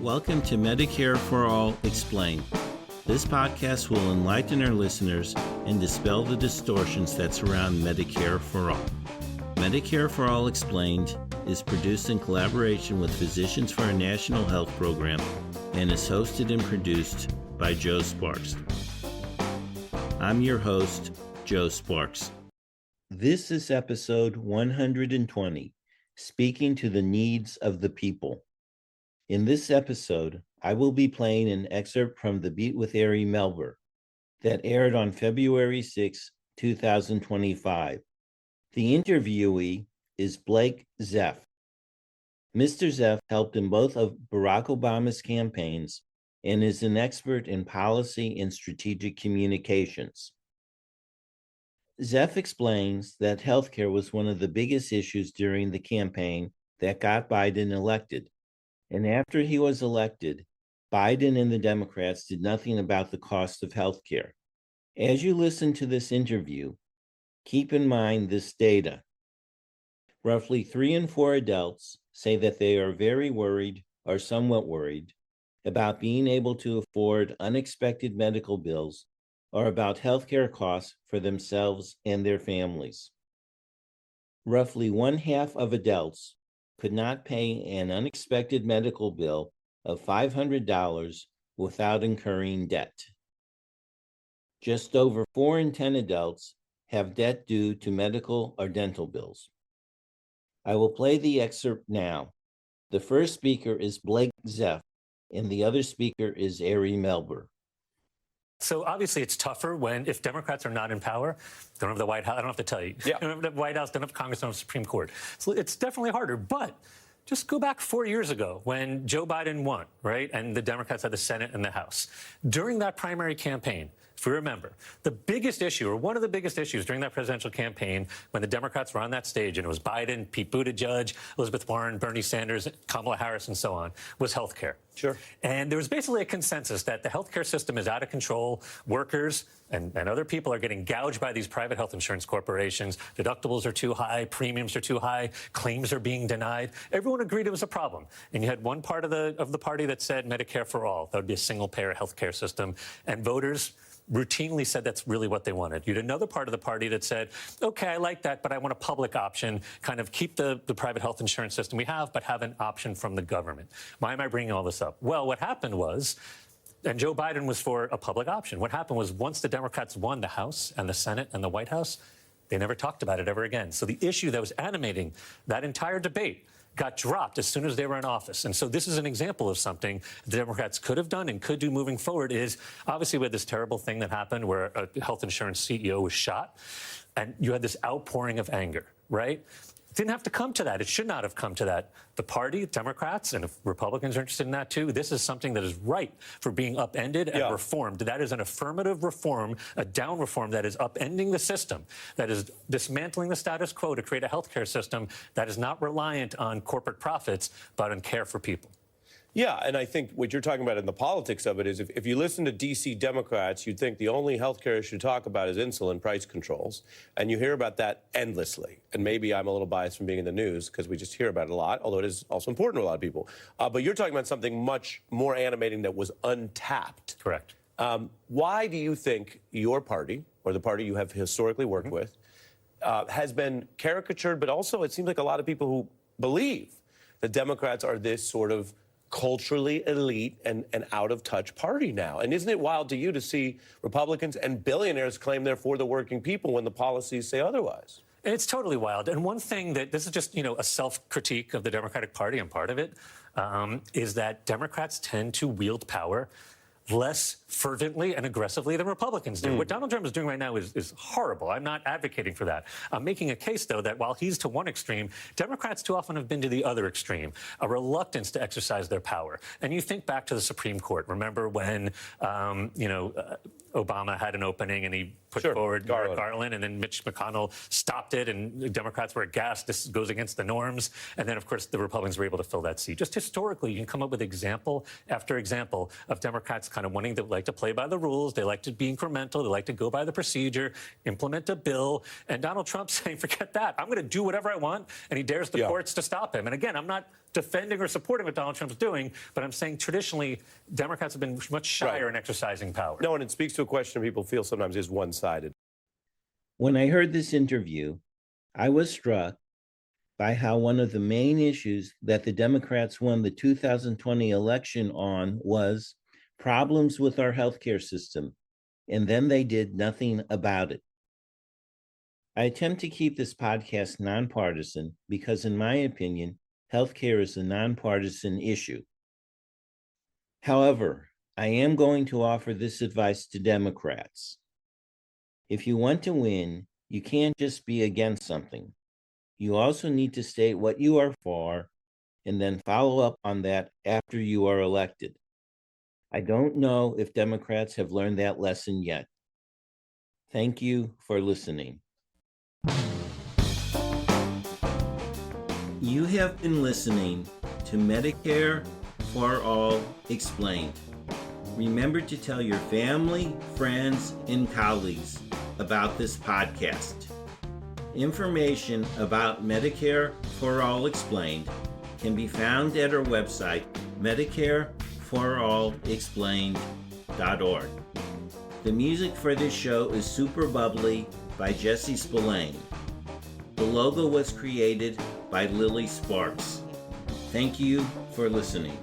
Welcome to Medicare for All Explained. This podcast will enlighten our listeners and dispel the distortions that surround Medicare for All. Medicare for All Explained is produced in collaboration with Physicians for a National Health Program and is hosted and produced by Joe Sparks. I'm your host, Joe Sparks. This is episode 120, Speaking to the Needs of the People. In this episode, I will be playing an excerpt from the Beat with Ari Melber that aired on February 6, 2025. The interviewee is Blake Zeff. Mr. Zeff helped in both of Barack Obama's campaigns and is an expert in policy and strategic communications. Zeff explains that healthcare was one of the biggest issues during the campaign that got Biden elected. And after he was elected, Biden and the Democrats did nothing about the cost of healthcare. As you listen to this interview, keep in mind this data. Roughly 3 in 4 adults say that they are very worried or somewhat worried about being able to afford unexpected medical bills or about healthcare costs for themselves and their families. Roughly 1/2 of adults could not pay an unexpected medical bill of $500 without incurring debt. Just over 4 in 10 adults have debt due to medical or dental bills. I will play the excerpt now. The first speaker is Blake Zeff, and the other speaker is Ari Melber. So obviously it's tougher if Democrats are not in power, don't have the White House, I don't have to tell you. Yeah. Don't have the White House, don't have Congress, don't have the Supreme Court. So it's definitely harder, but just go back 4 years ago when Joe Biden won, right? And the Democrats had the Senate and the House. During that primary campaign, if we remember, the biggest issue, or one of the biggest issues during that presidential campaign when the Democrats were on that stage, and it was Biden, Pete Buttigieg, Elizabeth Warren, Bernie Sanders, Kamala Harris, and so on, was health care. Sure. And there was basically a consensus that the healthcare system is out of control. Workers and other people are getting gouged by these private health insurance corporations. Deductibles are too high, premiums are too high, claims are being denied. Everyone agreed it was a problem. And you had one part of the party that said Medicare for all. That would be a single-payer healthcare system. And voters routinely said that's really what they wanted. You had another part of the party that said, okay, I like that, but I want a public option, kind of keep the private health insurance system we have, but have an option from the government. Why am I bringing all this up? Well, what happened was, and Joe Biden was for a public option. What happened was once the Democrats won the House and the Senate and the White House, they never talked about it ever again. So the issue that was animating that entire debate got dropped as soon as they were in office. And so this is an example of something the Democrats could have done and could do moving forward. Is obviously we had this terrible thing that happened where a health insurance CEO was shot, and you had this outpouring of anger, right? It didn't have to come to that. It should not have come to that. The party, Democrats, and if Republicans are interested in that too, this is something that is ripe for being upended and reformed. That is an affirmative reform, a down reform that is upending the system, that is dismantling the status quo to create a healthcare system that is not reliant on corporate profits, but on care for people. Yeah, and I think what you're talking about in the politics of it is if you listen to D.C. Democrats, you'd think the only health care issue to talk about is insulin price controls. And you hear about that endlessly. And maybe I'm a little biased from being in the news because we just hear about it a lot, although it is also important to a lot of people. But you're talking about something much more animating that was untapped. Correct. Why do you think your party, or the party you have historically worked with, has been caricatured, but also it seems like a lot of people who believe that Democrats are this sort of culturally elite and out-of-touch party now? And isn't it wild to you to see Republicans and billionaires claim they're for the working people when the policies say otherwise? It's totally wild. And one thing that this is just, a self-critique of the Democratic Party, and part of it, is that Democrats tend to wield power less fervently and aggressively than Republicans do. What Donald Trump is doing right now is horrible. I'm not advocating for that. I'm making a case, though, that while he's to one extreme, Democrats too often have been to the other extreme, a reluctance to exercise their power. And you think back to the Supreme Court. Remember when, Obama had an opening and he put forward Garland, and then Mitch McConnell stopped it, and the Democrats were aghast. This goes against the norms. And then, of course, the Republicans were able to fill that seat. Just historically, you can come up with example after example of Democrats kind of like to play by the rules. They like to be incremental. They like to go by the procedure, implement a bill. And Donald Trump's saying, forget that. I'm going to do whatever I want. And he dares the courts to stop him. And again, I'm not defending or supporting what Donald Trump's doing, but I'm saying traditionally, Democrats have been much shyer in exercising power. No, and it speaks to a question people feel sometimes is one-sided. When I heard this interview, I was struck by how one of the main issues that the Democrats won the 2020 election on was problems with our healthcare system, and then they did nothing about it. I attempt to keep this podcast nonpartisan because, in my opinion, healthcare is a nonpartisan issue. However, I am going to offer this advice to Democrats. If you want to win, you can't just be against something. You also need to state what you are for and then follow up on that after you are elected. I don't know if Democrats have learned that lesson yet. Thank you for listening. You have been listening to Medicare for All Explained. Remember to tell your family, friends, and colleagues about this podcast. Information about Medicare for All Explained can be found at our website, medicareforallexplained.org. The music for this show is Super Bubbly by Jesse Spillane. The logo was created by Lily Sparks. Thank you for listening.